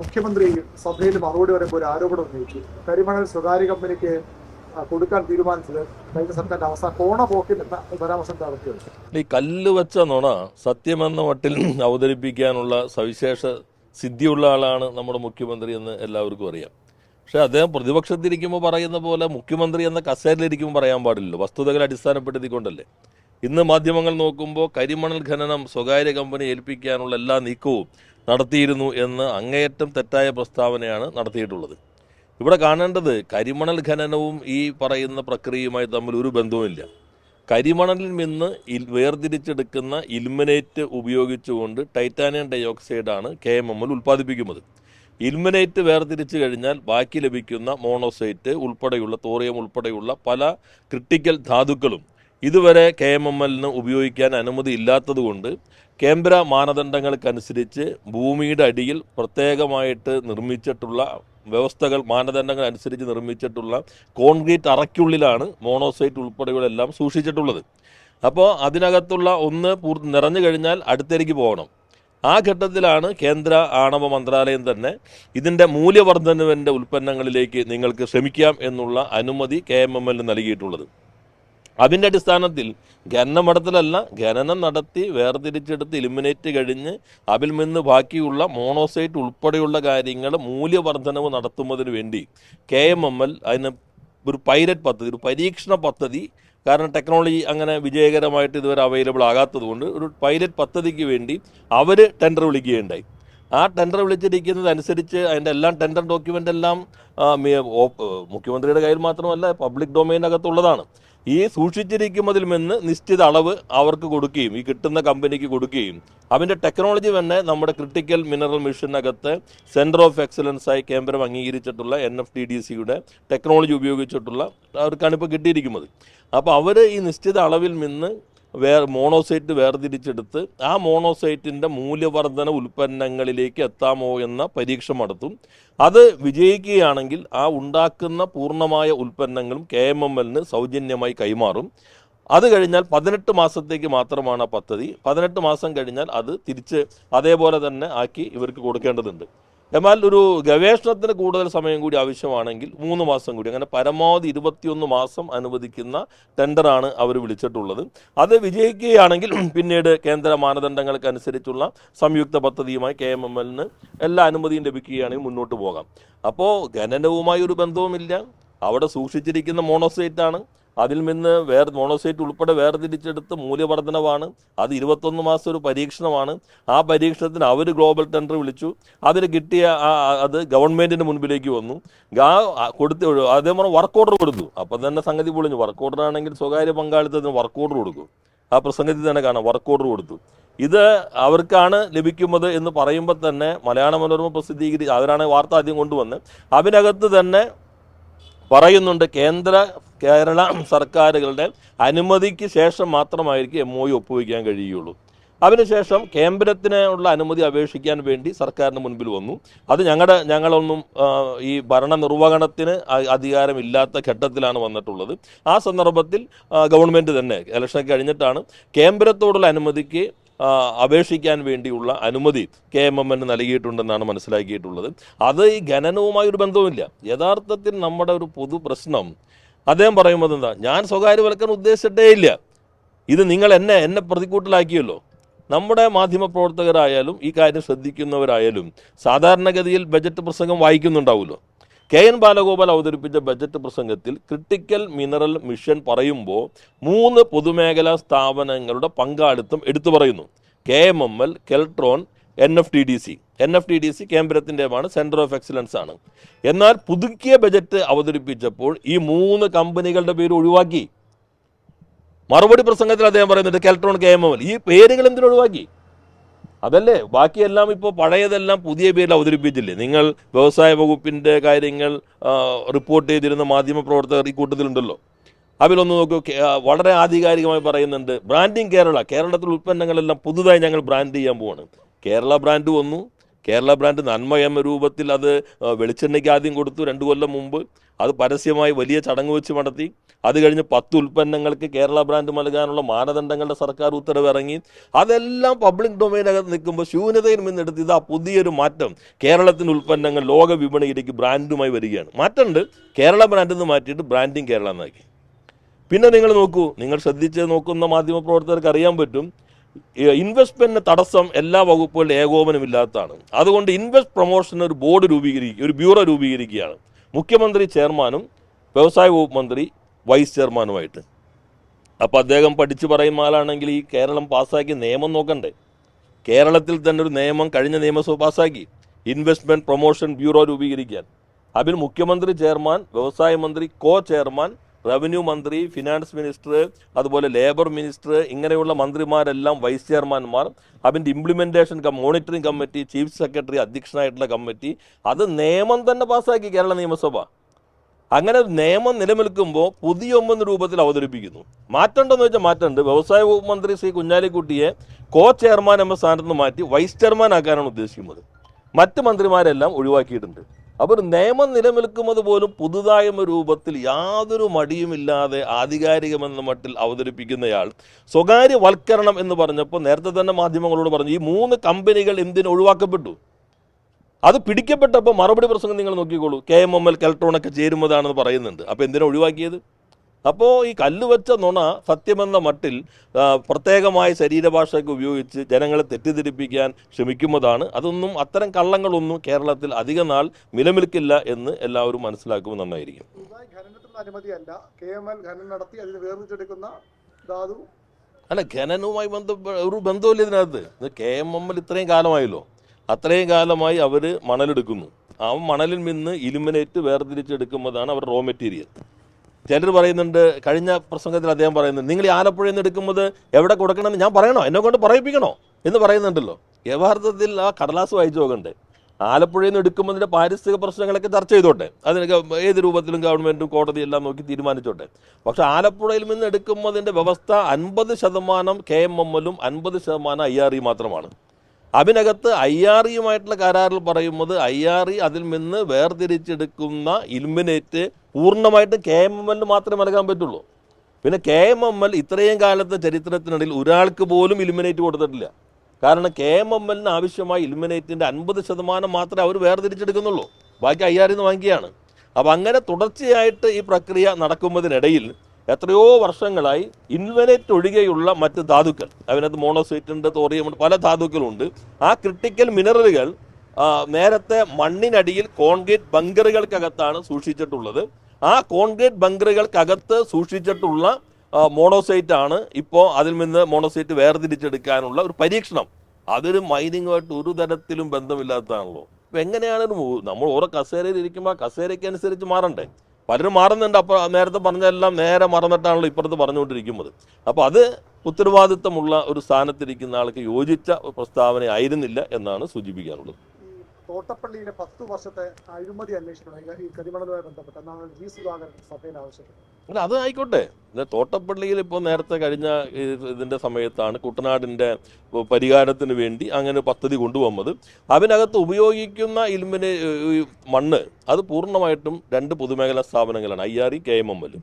മുഖ്യമന്ത്രി സഭയിൽ മറുപടി പറയുമ്പോൾ ഒരു ആരോപണം ഉന്നയിച്ചു. കരിമണൽ സ്വകാര്യ കമ്പനിക്ക് കൊടുക്കാൻ തീരുമാനിച്ചത് കഴിഞ്ഞ സർക്കാരിന്റെ അവസാന കോണ പോക്കിൽ എന്ന പരാമർശം നടത്തിയത്. ഈ കല്ല് വെച്ച നുണ സത്യമെന്ന മട്ടിൽ അവതരിപ്പിക്കാനുള്ള സവിശേഷ സിദ്ധിയുള്ള ആളാണ് നമ്മുടെ മുഖ്യമന്ത്രി എന്ന് എല്ലാവർക്കും അറിയാം. പക്ഷെ അദ്ദേഹം പ്രതിപക്ഷത്തിരിക്കുമ്പോൾ പറയുന്ന പോലെ മുഖ്യമന്ത്രി എന്ന കസേരയിലിരിക്കുമ്പോൾ പറയാൻ പാടില്ലല്ലോ. വസ്തുതകളെ അടിസ്ഥാനപ്പെടുത്തിക്കൊണ്ടല്ലേ. ഇന്ന് മാധ്യമങ്ങൾ നോക്കുമ്പോൾ കരിമണൽ ഖനനം സ്വകാര്യ കമ്പനി ഏൽപ്പിക്കാനുള്ള എല്ലാ നീക്കവും നടത്തിയിരുന്നു എന്ന് അങ്ങേയറ്റം തെറ്റായ പ്രസ്താവനയാണ് നടത്തിയിട്ടുള്ളത്. ഇവിടെ കാണേണ്ടത് കരിമണൽ ഖനനവും ഈ പറയുന്ന പ്രക്രിയയുമായി തമ്മിൽ ഒരു ബന്ധവുമില്ല. കരിമണലിൽ നിന്ന് വേർതിരിച്ചെടുക്കുന്ന ഇൽമിനേറ്റ് ഉപയോഗിച്ചുകൊണ്ട് ടൈറ്റാനിയം ഡയോക്സൈഡാണ് KMML ഉൽപ്പാദിപ്പിക്കുന്നത്. ഇൽമിനേറ്റ് വേർതിരിച്ചു കഴിഞ്ഞാൽ ബാക്കി ലഭിക്കുന്ന മോണോസൈറ്റ് ഉൾപ്പെടെയുള്ള തോറിയം ഉൾപ്പെടെയുള്ള പല ക്രിട്ടിക്കൽ ധാതുക്കളും ഇതുവരെ KMMLന് ഉപയോഗിക്കാൻ അനുമതി ഇല്ലാത്തതുകൊണ്ട് കേന്ദ്ര മാനദണ്ഡങ്ങൾക്കനുസരിച്ച് ഭൂമിയുടെ അടിയിൽ പ്രത്യേകമായിട്ട് നിർമ്മിച്ചിട്ടുള്ള വ്യവസ്ഥകൾ മാനദണ്ഡങ്ങൾ അനുസരിച്ച് നിർമ്മിച്ചിട്ടുള്ള കോൺക്രീറ്റ് അറയ്ക്കുള്ളിലാണ് മോണോസൈറ്റ് ഉൾപ്പെടെയുള്ളതെല്ലാം സൂക്ഷിച്ചിട്ടുള്ളത്. അപ്പോൾ അതിനകത്തുള്ള ഒന്ന് നിറഞ്ഞു കഴിഞ്ഞാൽ അടുത്തേക്ക് പോകണം. ആ ഘട്ടത്തിലാണ് കേന്ദ്ര ആണവ മന്ത്രാലയം തന്നെ ഇതിൻ്റെ മൂല്യവർദ്ധനവിൻ്റെ ഉൽപ്പന്നങ്ങളിലേക്ക് നിങ്ങൾക്ക് ശ്രമിക്കാം എന്നുള്ള അനുമതി KMMLന് നൽകിയിട്ടുള്ളത്. അതിൻ്റെ അടിസ്ഥാനത്തിൽ ഖനനം നടത്തലല്ല, ഖനനം നടത്തി വേർതിരിച്ചെടുത്ത് ഇലിമിനേറ്റ് കഴിഞ്ഞ് അതിൽ നിന്ന് ബാക്കിയുള്ള മോണോസൈറ്റ് ഉൾപ്പെടെയുള്ള കാര്യങ്ങൾ മൂല്യവർദ്ധനവ് നടത്തുന്നതിന് വേണ്ടി KMML അതിന് ഒരു പൈലറ്റ് പദ്ധതി, ഒരു പരീക്ഷണ പദ്ധതി, കാരണം ടെക്നോളജി അങ്ങനെ വിജയകരമായിട്ട് ഇതുവരെ അവൈലബിൾ ആകാത്തത് കൊണ്ട് ഒരു പൈലറ്റ് പദ്ധതിക്ക് വേണ്ടി അവർ ടെൻഡർ വിളിക്കുകയുണ്ടായി. ആ ടെൻഡർ വിളിച്ചിരിക്കുന്നതനുസരിച്ച് അതിൻ്റെ എല്ലാം ടെൻഡർ ഡോക്യുമെൻ്റ് എല്ലാം മുഖ്യമന്ത്രിയുടെ കയ്യിൽ മാത്രമല്ല പബ്ലിക് ഡൊമൈനകത്തുള്ളതാണ്. ഈ സൂക്ഷിച്ചിരിക്കുന്നതിൽ നിന്ന് നിശ്ചിത അളവ് അവർക്ക് കൊടുക്കുകയും ഈ കിട്ടുന്ന കമ്പനിക്ക് കൊടുക്കുകയും അതിൻ്റെ ടെക്നോളജി തന്നെ നമ്മുടെ ക്രിട്ടിക്കൽ മിനറൽ മിഷനകത്ത് സെൻറ്റർ ഓഫ് എക്സലൻസായി കേന്ദ്രം അംഗീകരിച്ചിട്ടുള്ള NFDDCയുടെ ടെക്നോളജി ഉപയോഗിച്ചിട്ടുള്ള അവർക്കാണ് ഇപ്പോൾ കിട്ടിയിരിക്കുന്നത്. അപ്പോൾ അവർ ഈ നിശ്ചിത അളവിൽ നിന്ന് മോണോസൈറ്റ് വേർതിരിച്ചെടുത്ത് ആ മോണോസൈറ്റിൻ്റെ മൂല്യവർദ്ധന ഉൽപ്പന്നങ്ങളിലേക്ക് എത്താമോ എന്ന പരീക്ഷ നടത്തും. അത് വിജയിക്കുകയാണെങ്കിൽ ആ ഉണ്ടാക്കുന്ന പൂർണ്ണമായ ഉൽപ്പന്നങ്ങളും KMMLന് സൗജന്യമായി കൈമാറും. അത് കഴിഞ്ഞാൽ 18 മാസത്തേക്ക് മാത്രമാണ് ആ പദ്ധതി. 18 മാസം കഴിഞ്ഞാൽ അത് തിരിച്ച് അതേപോലെ തന്നെ ആക്കി ഇവർക്ക് കൊടുക്കേണ്ടതുണ്ട്. എന്നാൽ ഒരു ഗവേഷണത്തിന് കൂടുതൽ സമയം കൂടി ആവശ്യമാണെങ്കിൽ 3 മാസം കൂടി, അങ്ങനെ പരമാവധി 21 മാസം അനുവദിക്കുന്ന ടെൻഡറാണ് അവർ വിളിച്ചിട്ടുള്ളത്. അത് വിജയിക്കുകയാണെങ്കിൽ പിന്നീട് കേന്ദ്ര മാനദണ്ഡങ്ങൾക്കനുസരിച്ചുള്ള സംയുക്ത പദ്ധതിയുമായി KMMLന് എല്ലാ അനുമതിയും ലഭിക്കുകയാണെങ്കിൽ മുന്നോട്ട് പോകാം. അപ്പോൾ ഖനനവുമായി ഒരു ബന്ധവുമില്ല. അവിടെ സൂക്ഷിച്ചിരിക്കുന്ന മോണോസൈറ്റാണ്. അതിൽ നിന്ന് മോണോസൈറ്റ് ഉൾപ്പെടെ വേർതിരിച്ചെടുത്ത് മൂല്യവർദ്ധനവാണ്. അത് 21 മാസം ഒരു പരീക്ഷണമാണ്. ആ പരീക്ഷണത്തിന് അവർ ഗ്ലോബൽ ടെൻഡർ വിളിച്ചു. അതിന് കിട്ടിയ അത് ഗവൺമെൻറ്റിന് മുൻപിലേക്ക് വന്നു. അതേപോലെ വർക്ക് ഓർഡർ കൊടുത്തു. അപ്പം തന്നെ സംഗതി പൊളിഞ്ഞു. വർക്ക് ഓർഡർ ആണെങ്കിൽ സ്വകാര്യ പങ്കാളിത്തത്തിന് വർക്ക് ഓർഡർ കൊടുക്കും. ആ പ്രസംഗത്തിൽ തന്നെ കാണാം, വർക്ക് ഓർഡർ കൊടുത്തു. ഇത് അവർക്കാണ് ലഭിക്കുന്നത് എന്ന് പറയുമ്പോൾ തന്നെ മലയാള മനോരമ പ്രസിദ്ധീകരിച്ച് അവരാണ് വാർത്ത ആദ്യം കൊണ്ടുവന്ന് അതിനകത്ത് തന്നെ പറയുന്നുണ്ട് കേരള സർക്കാരുകളുടെ അനുമതിക്ക് ശേഷം മാത്രമായിരിക്കും MOU ഒപ്പുവയ്ക്കാൻ കഴിയുള്ളൂ. അതിനുശേഷം കേന്ദ്രത്തിനുള്ള അനുമതി അപേക്ഷിക്കാൻ വേണ്ടി സർക്കാരിന് മുൻപിൽ വന്നു. അത് ഞങ്ങളൊന്നും ഈ ഭരണനിർവഹണത്തിന് അധികാരമില്ലാത്ത ഘട്ടത്തിലാണ് വന്നിട്ടുള്ളത്. ആ സന്ദർഭത്തിൽ ഗവൺമെൻറ് തന്നെ ഇലക്ഷൻ കഴിഞ്ഞിട്ടാണ് കേന്ദ്രത്തോടുള്ള അനുമതിക്ക് അപേക്ഷിക്കാൻ വേണ്ടിയുള്ള അനുമതി KMMLന് നൽകിയിട്ടുണ്ടെന്നാണ് മനസ്സിലാക്കിയിട്ടുള്ളത്. അത് ഈ ഖനനവുമായി ഒരു ബന്ധവുമില്ല. യഥാർത്ഥത്തിൽ നമ്മുടെ ഒരു പൊതു പ്രശ്നം അദ്ദേഹം പറയുമ്പോൾ എന്താ, ഞാൻ സ്വകാര്യവൽക്കരണം ഉദ്ദേശിച്ചിട്ടേ ഇല്ല, ഇത് നിങ്ങൾ എന്നെ പ്രതിക്കൂട്ടിലാക്കിയല്ലോ. നമ്മുടെ മാധ്യമപ്രവർത്തകരായാലും ഈ കാര്യം ശ്രദ്ധിക്കുന്നവരായാലും സാധാരണഗതിയിൽ ബജറ്റ് പ്രസംഗം വായിക്കുന്നുണ്ടാവുമല്ലോ. KN ബാലഗോപാൽ അവതരിപ്പിച്ച ബജറ്റ് പ്രസംഗത്തിൽ ക്രിട്ടിക്കൽ മിനറൽ മിഷൻ പറയുമ്പോൾ 3 പൊതുമേഖലാ സ്ഥാപനങ്ങളുടെ പങ്കാളിത്തം എടുത്തു പറയുന്നു. KMML, കെൽട്രോൺ, NFDDC കേന്ദ്രത്തിൻ്റെതാണ്, സെൻറ്റർ ഓഫ് എക്സലൻസ് ആണ്. എന്നാൽ പുതുക്കിയ ബജറ്റ് അവതരിപ്പിച്ചപ്പോൾ ഈ 3 കമ്പനികളുടെ പേര് ഒഴിവാക്കി. മറുപടി പ്രസംഗത്തിൽ അദ്ദേഹം പറയുന്നുണ്ട് കെൽട്രോൺ, KMML, ഈ പേരുകൾ എന്തിനു ഒഴിവാക്കി? അതല്ലേ ബാക്കിയെല്ലാം ഇപ്പോൾ പഴയതെല്ലാം പുതിയ പേരിൽ അവതരിപ്പിച്ചില്ലേ. നിങ്ങൾ വ്യവസായ വകുപ്പിൻ്റെ കാര്യങ്ങൾ റിപ്പോർട്ട് ചെയ്തിരുന്ന മാധ്യമപ്രവർത്തകർ ഈ കൂട്ടത്തിലുണ്ടല്ലോ. അതിലൊന്ന് നോക്കൂ, വളരെ ആധികാരികമായി പറയുന്നുണ്ട് ബ്രാൻഡിങ് കേരളത്തിൽ ഉൽപ്പന്നങ്ങളെല്ലാം പുതുതായി ഞങ്ങൾ ബ്രാൻഡ് ചെയ്യാൻ പോവാണ്. കേരള ബ്രാൻഡ് വന്നു, കേരള ബ്രാൻഡ് നന്മ എന്ന രൂപത്തിൽ അത് വെളിച്ചെണ്ണയ്ക്ക് ആദ്യം കൊടുത്തു 2 കൊല്ലം മുമ്പ്. അത് പരസ്യമായി വലിയ ചടങ്ങ് വെച്ച് നടത്തി. അത് കഴിഞ്ഞ് 10 ഉൽപ്പന്നങ്ങൾക്ക് കേരള ബ്രാൻഡ് നൽകാനുള്ള മാനദണ്ഡങ്ങളുടെ സർക്കാർ ഉത്തരവ് ഇറങ്ങി. അതെല്ലാം പബ്ലിക് ഡൊമൈനകത്ത് നിൽക്കുമ്പോൾ ശൂന്യതയിൽ നിന്നെടുത്ത് ഇതാ പുതിയൊരു മാറ്റം, കേരളത്തിൻ്റെ ഉൽപ്പന്നങ്ങൾ ലോക വിപണിയിലേക്ക് ബ്രാൻഡുമായി വരികയാണ്. മാറ്റമുണ്ട്, കേരള ബ്രാൻഡിൽ നിന്ന് മാറ്റിയിട്ട് ബ്രാൻഡിങ് കേരള എന്നാക്കി. പിന്നെ നിങ്ങൾ നോക്കൂ, നിങ്ങൾ ശ്രദ്ധിച്ച് നോക്കുന്ന മാധ്യമപ്രവർത്തകർക്ക് അറിയാൻ പറ്റും, ഇൻവെസ്റ്റ്മെൻറ്റിന് തടസ്സം എല്ലാ വകുപ്പുകളുടെ ഏകോപനമില്ലാത്തതാണ്. അതുകൊണ്ട് ഇൻവെസ്റ്റ് പ്രൊമോഷൻ ഒരു ബോർഡ് ഒരു ബ്യൂറോ രൂപീകരിക്കുകയാണ്. മുഖ്യമന്ത്രി ചെയർമാനും വ്യവസായ വകുപ്പ് മന്ത്രി വൈസ് ചെയർമാനുമായിട്ട്. അപ്പോൾ അദ്ദേഹം പഠിച്ചു പറയുന്ന ആളാണെങ്കിൽ ഈ കേരളം പാസ്സാക്കിയ നിയമം നോക്കണ്ടേ? കേരളത്തിൽ തന്നെ ഒരു നിയമം കഴിഞ്ഞ നിയമസഭ പാസ്സാക്കി, ഇൻവെസ്റ്റ്മെൻറ്റ് പ്രൊമോഷൻ ബ്യൂറോ രൂപീകരിക്കാൻ. അതിൽ മുഖ്യമന്ത്രി ചെയർമാൻ, വ്യവസായ മന്ത്രി കോ ചെയർമാൻ, റവന്യൂ മന്ത്രി, ഫിനാൻസ് മിനിസ്റ്റർ, അതുപോലെ ലേബർ മിനിസ്റ്റർ, ഇങ്ങനെയുള്ള മന്ത്രിമാരെല്ലാം വൈസ് ചെയർമാൻമാർ. അതിൻ്റെ implementation monitoring committee, chief secretary അധ്യക്ഷനായിട്ടുള്ള കമ്മിറ്റി. അത് നിയമം തന്നെ പാസ്സാക്കി കേരള നിയമസഭ. അങ്ങനെ നിയമം നിലനിൽക്കുമ്പോൾ പുതിയ 9 രൂപത്തിൽ അവതരിപ്പിക്കുന്നു. മാറ്റമുണ്ടെന്ന് വെച്ചാൽ മാറ്റമുണ്ട്. വ്യവസായ വകുപ്പ് മന്ത്രി ശ്രീ കുഞ്ഞാലിക്കുട്ടിയെ കോ ചെയർമാൻ എന്ന സ്ഥാനത്ത് നിന്ന് മാറ്റി വൈസ് ചെയർമാൻ ആക്കാനാണ് ഉദ്ദേശിക്കുന്നത്. മറ്റ് മന്ത്രിമാരെല്ലാം ഒഴിവാക്കിയിട്ടുണ്ട്. അപ്പോൾ ഒരു നിയമം നിലനിൽക്കുന്നത് പോലും പുതുതായ രൂപത്തിൽ യാതൊരു മടിയുമില്ലാതെ ആധികാരികമെന്ന മട്ടിൽ അവതരിപ്പിക്കുന്നയാൾ സ്വകാര്യവൽക്കരണം എന്ന് പറഞ്ഞപ്പോൾ നേരത്തെ തന്നെ മാധ്യമങ്ങളോട് പറഞ്ഞു, ഈ 3 കമ്പനികൾ എന്തിന് ഒഴിവാക്കപ്പെട്ടു? അത് പിടിക്കപ്പെട്ടപ്പോൾ മറുപടി പ്രസംഗം നിങ്ങൾ നോക്കിക്കോളൂ. KMML കെൽട്രോണൊക്കെ ചേരുന്നതാണെന്ന് പറയുന്നുണ്ട്. അപ്പോൾ എന്തിനാണ് ഒഴിവാക്കിയത്? അപ്പോൾ ഈ കല്ലുവെച്ച നുണ സത്യമെന്ന മട്ടിൽ പ്രത്യേകമായ ശരീരഭാഷയൊക്കെ ഉപയോഗിച്ച് ജനങ്ങളെ തെറ്റിദ്ധരിപ്പിക്കാൻ ശ്രമിക്കുന്നതാണ്. അതൊന്നും, അത്തരം കള്ളങ്ങളൊന്നും കേരളത്തിൽ അധിക നാൾ നിലനിൽക്കില്ല എന്ന് എല്ലാവരും മനസ്സിലാക്കുമ്പോൾ നന്നായിരിക്കും. അനുമതിയല്ല, KML ഖനനം നടത്തി അതിന് വേർതിരിച്ചെടുക്കുന്ന ധാതു അല്ല, ഖനനവുമായി ഒരു ബന്ധമില്ല ഇതിനകത്ത്. KMML ഇത്രയും കാലമായല്ലോ, അത്രയും കാലമായി അവർ മണലെടുക്കുന്നു. ആ മണലിൽ നിന്ന് ഇലുമിനേറ്റ് വേർതിരിച്ചെടുക്കുന്നതാണ് അവർ റോ മെറ്റീരിയൽ. ചിലർ പറയുന്നുണ്ട്, കഴിഞ്ഞ പ്രസംഗത്തിൽ അദ്ദേഹം പറയുന്നുണ്ട്, നിങ്ങൾ ഈ ആലപ്പുഴയിൽ നിന്ന് എടുക്കുന്നത് എവിടെ കൊടുക്കണമെന്ന് ഞാൻ പറയണോ, എന്നെ കൊണ്ട് പറയിപ്പിക്കണോ എന്ന് പറയുന്നുണ്ടല്ലോ. യഥാർത്ഥത്തിൽ ആ കടലാസ് വായിച്ചു നോക്കണ്ടേ? ആലപ്പുഴയിൽ നിന്ന് എടുക്കുമ്പോൾ പാരിസ്ഥിതിക പ്രശ്നങ്ങളൊക്കെ ചർച്ച ചെയ്തോട്ടെ, അതിനൊക്കെ ഏത് രൂപത്തിലും ഗവൺമെൻറ്റും കോടതി എല്ലാം നോക്കി തീരുമാനിച്ചോട്ടെ. പക്ഷെ ആലപ്പുഴയിൽ നിന്ന് എടുക്കുന്നതിൻ്റെ വ്യവസ്ഥ 50% KMML-ഉം 50% IRE മാത്രമാണ്. അതിനകത്ത് IRE-യുമായിട്ടുള്ള കരാറിൽ പറയുന്നത് IRE അതിൽ നിന്ന് വേർതിരിച്ചെടുക്കുന്ന ഇലുമിനേറ്റ് പൂർണ്ണമായിട്ടും KMML മാത്രമേ നൽകാൻ പറ്റുള്ളൂ. പിന്നെ KMML ഇത്രയും കാലത്തെ ചരിത്രത്തിനിടയിൽ ഒരാൾക്ക് പോലും ഇലുമിനേറ്റ് കൊടുത്തിട്ടില്ല. കാരണം KMML-ന് ആവശ്യമായ ഇലുമിനേറ്റിൻ്റെ 50% മാത്രമേ അവർ വേർതിരിച്ചെടുക്കുന്നുള്ളൂ, ബാക്കി IRE-ന്ന് വാങ്ങിക്കുകയാണ്. അപ്പോൾ അങ്ങനെ തുടർച്ചയായിട്ട് ഈ പ്രക്രിയ നടക്കുന്നതിനിടയിൽ എത്രയോ വർഷങ്ങളായി ഇൻവെനേറ്റ് ഒഴികെയുള്ള മറ്റ് ധാതുക്കൾ, അതിനകത്ത് മോണോസൈറ്റ് ഉണ്ട്, തോറിയം ഉണ്ട്, പല ധാതുക്കളുണ്ട്. ആ ക്രിട്ടിക്കൽ മിനറലുകൾ നേരത്തെ മണ്ണിനടിയിൽ കോൺക്രീറ്റ് ബങ്കറുകൾക്കകത്താണ് സൂക്ഷിച്ചിട്ടുള്ളത്. ആ കോൺക്രീറ്റ് ബങ്കറുകൾക്കകത്ത് സൂക്ഷിച്ചിട്ടുള്ള മോണോസൈറ്റ് ആണ് ഇപ്പോൾ അതിൽ നിന്ന് മോണോസൈറ്റ് വേർതിരിച്ചെടുക്കാനുള്ള ഒരു പരീക്ഷണം. അതൊരു മൈനിങ്ങുമായിട്ട് ഒരു തരത്തിലും ബന്ധമില്ലാത്തതാണല്ലോ. അപ്പോൾ എങ്ങനെയാണ് നമ്മൾ ഓരോ കസേരയിൽ ഇരിക്കുമ്പോൾ ആ കസേരയ്ക്ക് അനുസരിച്ച് മാറണ്ടേ? പലരും മാറുന്നുണ്ട്. അപ്പോൾ നേരത്തെ പറഞ്ഞതെല്ലാം നേരെ മറന്നിട്ടാണല്ലോ ഇപ്പുറത്ത് പറഞ്ഞുകൊണ്ടിരിക്കുന്നത്. അപ്പോൾ അത് ഉത്തരവാദിത്തമുള്ള ഒരു സ്ഥാനത്തിരിക്കുന്ന ആൾക്ക് യോജിച്ച പ്രസ്താവന ആയിരുന്നില്ല എന്നാണ് സൂചിപ്പിക്കാനുള്ളത്. തോട്ടപ്പള്ളിയിലെ 10 വർഷത്തെ അഴിമതി അന്വേഷണം ഈ കരിമണലുമായി ബന്ധപ്പെട്ട് എന്നാണ് G. സുധാകരൻ സഭയിൽ ആവശ്യപ്പെട്ടത്. അല്ല, അത് ആയിക്കോട്ടെ. തോട്ടപ്പള്ളിയിൽ ഇപ്പോൾ നേരത്തെ കഴിഞ്ഞ ഇതിൻ്റെ സമയത്താണ് കുട്ടനാടിൻ്റെ പരിഹാരത്തിന് വേണ്ടി അങ്ങനെ പദ്ധതി കൊണ്ടുവന്നത്. അതിനകത്ത് ഉപയോഗിക്കുന്ന മണ്ണ് അത് പൂർണ്ണമായിട്ടും 2 പൊതുമേഖലാ സ്ഥാപനങ്ങളാണ്, IRE, KMML.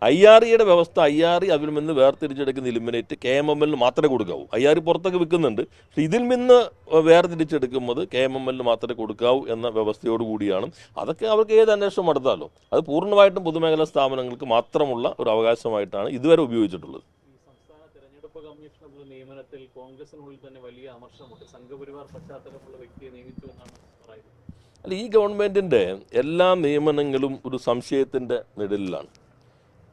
IRE-യുടെ വ്യവസ്ഥ, IRE അതിൽ നിന്ന് വേർതിരിച്ചെടുക്കുന്ന ഇലുമിനേറ്റ് KMML-ന് മാത്രമേ കൊടുക്കാവൂ. IRE പുറത്തൊക്കെ വിൽക്കുന്നുണ്ട്, പക്ഷേ ഇതിൽ നിന്ന് വേർതിരിച്ചെടുക്കുന്നത് KMML-ന് മാത്രമേ കൊടുക്കാവൂ എന്ന വ്യവസ്ഥയോടുകൂടിയാണ്. അതൊക്കെ അവർക്ക് ഏത് അന്വേഷണം നടത്താമല്ലോ. അത് പൂർണ്ണമായിട്ടും പൊതുമേഖലാ സ്ഥാപനങ്ങൾക്ക് മാത്രമുള്ള ഒരു അവകാശമായിട്ടാണ് ഇതുവരെ ഉപയോഗിച്ചിട്ടുള്ളത്. സംസ്ഥാന തെരഞ്ഞെടുപ്പ് കമ്മീഷണറുടെ നിയമനത്തിൽ കോൺഗ്രസിനുള്ളിൽ തന്നെ വലിയ അമർഷമുണ്ട്. സംഘപരിവാർ പശ്ചാത്തലമുള്ള വ്യക്തിയെ നിയമിച്ചു എന്നാണ് പറയുന്നത്. അല്ല, ഈ ഗവൺമെൻറ്റിൻ്റെ എല്ലാ നിയമനങ്ങളും ഒരു സംശയത്തിൻ്റെ നിഴലിലാണ്,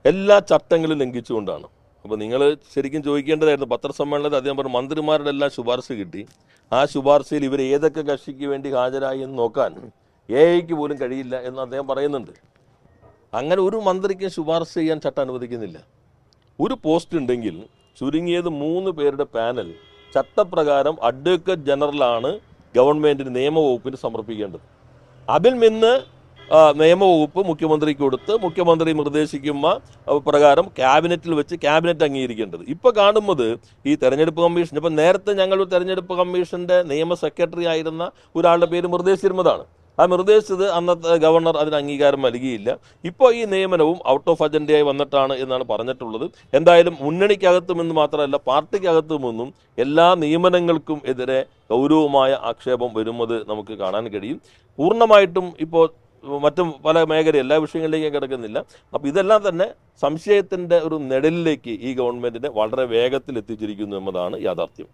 എല്ലാ ചട്ടങ്ങളും ലംഘിച്ചുകൊണ്ടാണ്. അപ്പോൾ നിങ്ങൾ ശരിക്കും ചോദിക്കേണ്ടതായിരുന്നു, പത്രസമ്മേളനത്തിൽ അദ്ദേഹം പറഞ്ഞു മന്ത്രിമാരുടെ എല്ലാം ശുപാർശ കിട്ടി, ആ ശുപാർശയിൽ ഇവർ ഏതൊക്കെ കക്ഷിക്ക് വേണ്ടി ഹാജരായി എന്ന് നോക്കാൻ AIക്ക് പോലും കഴിയില്ല എന്ന് അദ്ദേഹം പറയുന്നുണ്ട്. അങ്ങനെ ഒരു മന്ത്രിക്ക് ശുപാർശ ചെയ്യാൻ ചട്ടം അനുവദിക്കുന്നില്ല. ഒരു പോസ്റ്റ് ഉണ്ടെങ്കിൽ ചുരുങ്ങിയത് 3 പേരുടെ പാനൽ ചട്ടപ്രകാരം അഡ്വക്കേറ്റ് ജനറലാണ് ഗവൺമെൻറ്റിന് നിയമവകുപ്പിന് സമർപ്പിക്കേണ്ടത്. അതിൽ നിന്ന് നിയമവകുപ്പ് മുഖ്യമന്ത്രിക്ക് കൊടുത്ത് മുഖ്യമന്ത്രി നിർദ്ദേശിക്കുന്ന പ്രകാരം ക്യാബിനറ്റിൽ വെച്ച് ക്യാബിനറ്റ് അംഗീകരിക്കേണ്ടത്. ഇപ്പോൾ കാണുന്നത് ഈ തെരഞ്ഞെടുപ്പ് കമ്മീഷൻ, ഇപ്പം നേരത്തെ ഞങ്ങൾ തെരഞ്ഞെടുപ്പ് കമ്മീഷൻ്റെ നിയമ സെക്രട്ടറി ആയിരുന്ന ഒരാളുടെ പേര് മൃദേഷ് തിരുമതാണ്. ആ നിർദ്ദേശിച്ചത് അന്നത്തെ ഗവർണർ അതിന് അംഗീകാരം നൽകിയില്ല. ഇപ്പോൾ ഈ നിയമനവും ഔട്ട് ഓഫ് അജണ്ടയായി വന്നിട്ടാണ് എന്നാണ് പറഞ്ഞിട്ടുള്ളത്. എന്തായാലും മുന്നണിക്കകത്തുമെന്ന് മാത്രമല്ല പാർട്ടിക്കകത്തുമെന്നും എല്ലാ നിയമനങ്ങൾക്കും എതിരെ ഗൗരവമായ ആക്ഷേപം വരുന്നത് നമുക്ക് കാണാൻ കഴിയും. പൂർണ്ണമായിട്ടും ഇപ്പോൾ മറ്റും പല മേഖല എല്ലാ വിഷയങ്ങളിലേക്കും കിടക്കുന്നില്ല. അപ്പോൾ ഇതെല്ലാം തന്നെ സംശയത്തിൻ്റെ ഒരു നിഴലിലേക്ക് ഈ ഗവൺമെൻറ്റിനെ വളരെ വേഗത്തിൽ എത്തിച്ചിരിക്കുന്നു എന്നതാണ് യാഥാർത്ഥ്യം.